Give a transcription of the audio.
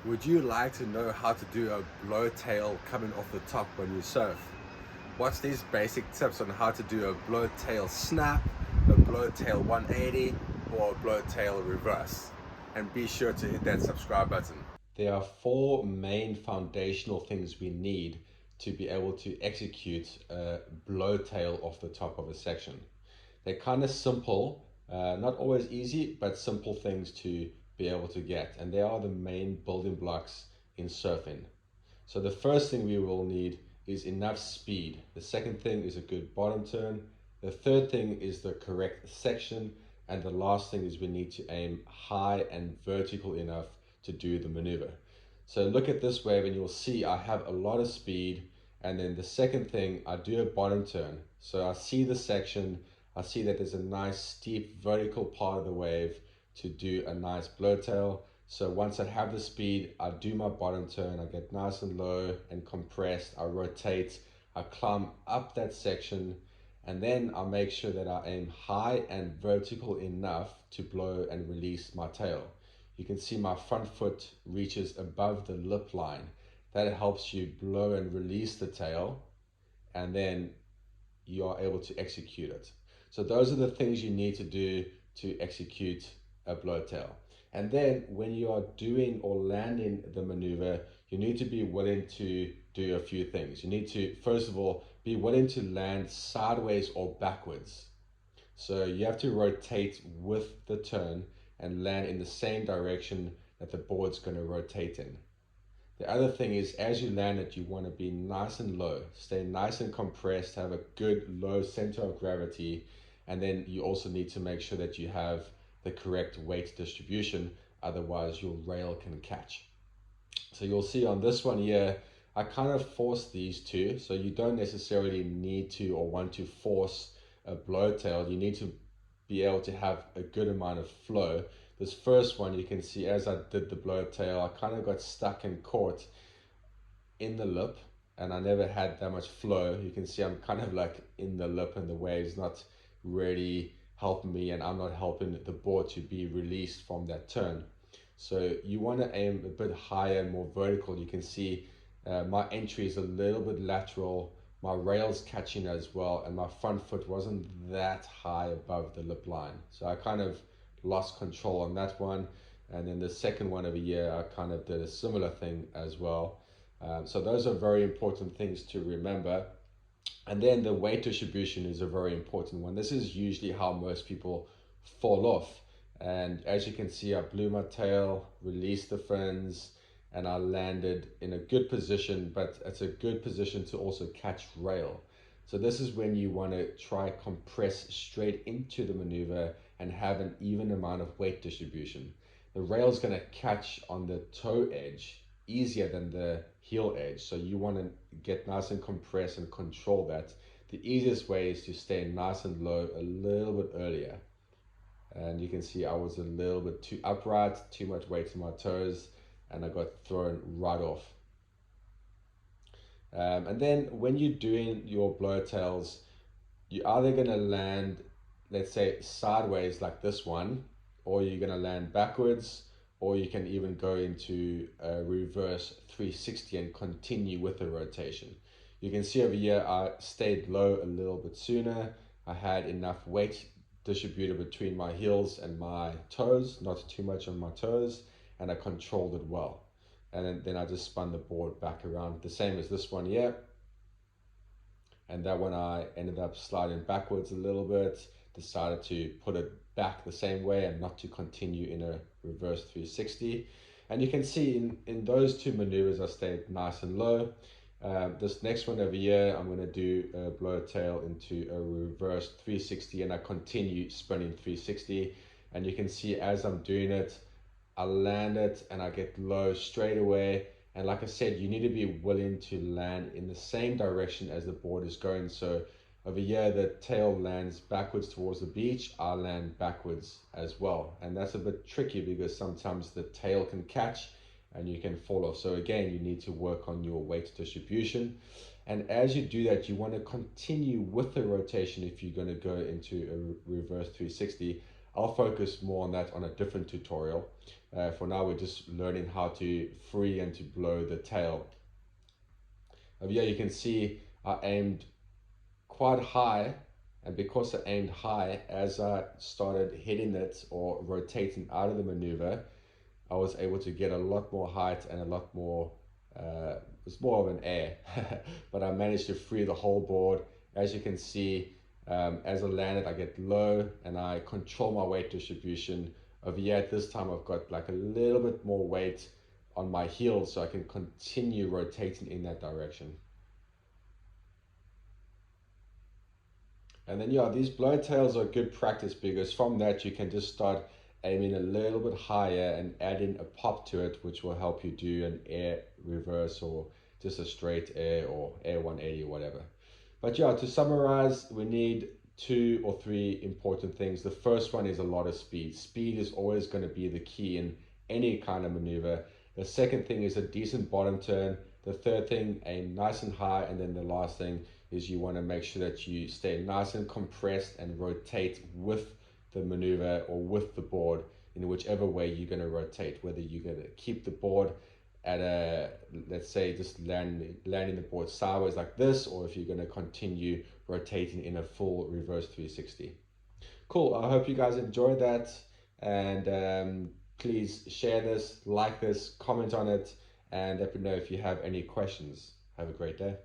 Would you like to know how to do a blowtail coming off the top when you surf? Watch these basic tips on how to do a blowtail snap, a blowtail 180, or a blowtail reverse. And be sure to hit that subscribe button. There are four main foundational things we need to be able to execute a blowtail off the top of a section. They're kind of simple, not always easy, but simple things to be able to get. And they are the main building blocks in surfing. So the first thing we will need is enough speed. The second thing is a good bottom turn. The third thing is the correct section. And the last thing is we need to aim high and vertical enough to do the maneuver. So look at this wave and you'll see I have a lot of speed. And then the second thing, I do a bottom turn. So I see the section, I see that there's a nice steep vertical part of the wave to do a nice blowtail. So once I have the speed, I do my bottom turn, I get nice and low and compressed, I rotate, I climb up that section, and then I make sure that I aim high and vertical enough to blow and release my tail. You can see my front foot reaches above the lip line. That helps you blow and release the tail, and then you are able to execute it. So those are the things you need to do to execute a blowtail. And then when you are doing or landing the maneuver, you need to be willing to do a few things. You need to, first of all, be willing to land sideways or backwards. So you have to rotate with the turn and land in the same direction that the board's going to rotate in. The other thing is, as you land it, you want to be nice and low, stay nice and compressed, have a good low center of gravity, and then you also need to make sure that you have the correct weight distribution, otherwise your rail can catch. So you'll see on this one here, I kind of force these two, so you don't necessarily need to or want to force a blowtail. You need to be able to have a good amount of flow. This first one, you can see as I did the blowtail, I kind of got stuck and caught in the lip, and I never had that much flow. You can see I'm kind of like in the lip, and the wave's not really helping me, and I'm not helping the board to be released from that turn. So you want to aim a bit higher, more vertical. You can see my entry is a little bit lateral, my rail's catching as well, and my front foot wasn't that high above the lip line. So I kind of lost control on that one. And then the second one over here, I kind of did a similar thing as well. So those are very important things to remember. And then the weight distribution is a very important one. This is usually how most people fall off. And as you can see, I blew my tail, released the fins, and I landed in a good position, but it's a good position to also catch rail. So this is when you want to try compress straight into the maneuver and have an even amount of weight distribution. The rail is going to catch on the toe edge easier than the heel edge. So you want to get nice and compressed and control that. The easiest way is to stay nice and low a little bit earlier. And you can see I was a little bit too upright, too much weight to my toes, and I got thrown right off. And then when you're doing your blowtails, you're either going to land, let's say, sideways like this one, or you're going to land backwards, or you can even go into a reverse 360 and continue with the rotation. You can see over here, I stayed low a little bit sooner. I had enough weight distributed between my heels and my toes, not too much on my toes, and I controlled it well. And then I just spun the board back around, the same as this one here. And that one I ended up sliding backwards a little bit, decided to put it back the same way and not to continue in a reverse 360. And you can see in those two maneuvers I stayed nice and low. This next one over here, I'm going to do a blowtail into a reverse 360, and I continue spinning 360. And you can see as I'm doing it, I land it and I get low straight away. And like I said, you need to be willing to land in the same direction as the board is going. So over here, the tail lands backwards towards the beach. I land backwards as well. And that's a bit tricky because sometimes the tail can catch and you can fall off. So again, you need to work on your weight distribution. And as you do that, you want to continue with the rotation if you're going to go into a reverse 360. I'll focus more on that on a different tutorial. For now, we're just learning how to free and to blow the tail. Over here, you can see I aimed quite high, and because I aimed high, as I started hitting it or rotating out of the maneuver, I was able to get a lot more height and a lot more, it's more of an air, but I managed to free the whole board. As you can see, as I landed, I get low and I control my weight distribution. Over here at this time, I've got like a little bit more weight on my heels so I can continue rotating in that direction. And then yeah, these blowtails are good practice because from that you can just start aiming a little bit higher and adding a pop to it, which will help you do an air reverse or just a straight air or air 180 or whatever. But yeah, to summarize, we need 2 or 3 important things. The first one is a lot of speed. Speed is always going to be the key in any kind of maneuver. The second thing is a decent bottom turn. The third thing, aim nice and high. And then the last thing is you want to make sure that you stay nice and compressed and rotate with the maneuver or with the board in whichever way you're going to rotate, whether you're going to keep the board at a, let's say, just landing the board sideways like this, or if you're going to continue rotating in a full reverse 360. Cool, I hope you guys enjoyed that, and please share this, like this, comment on it, and let me know if you have any questions. Have a great day.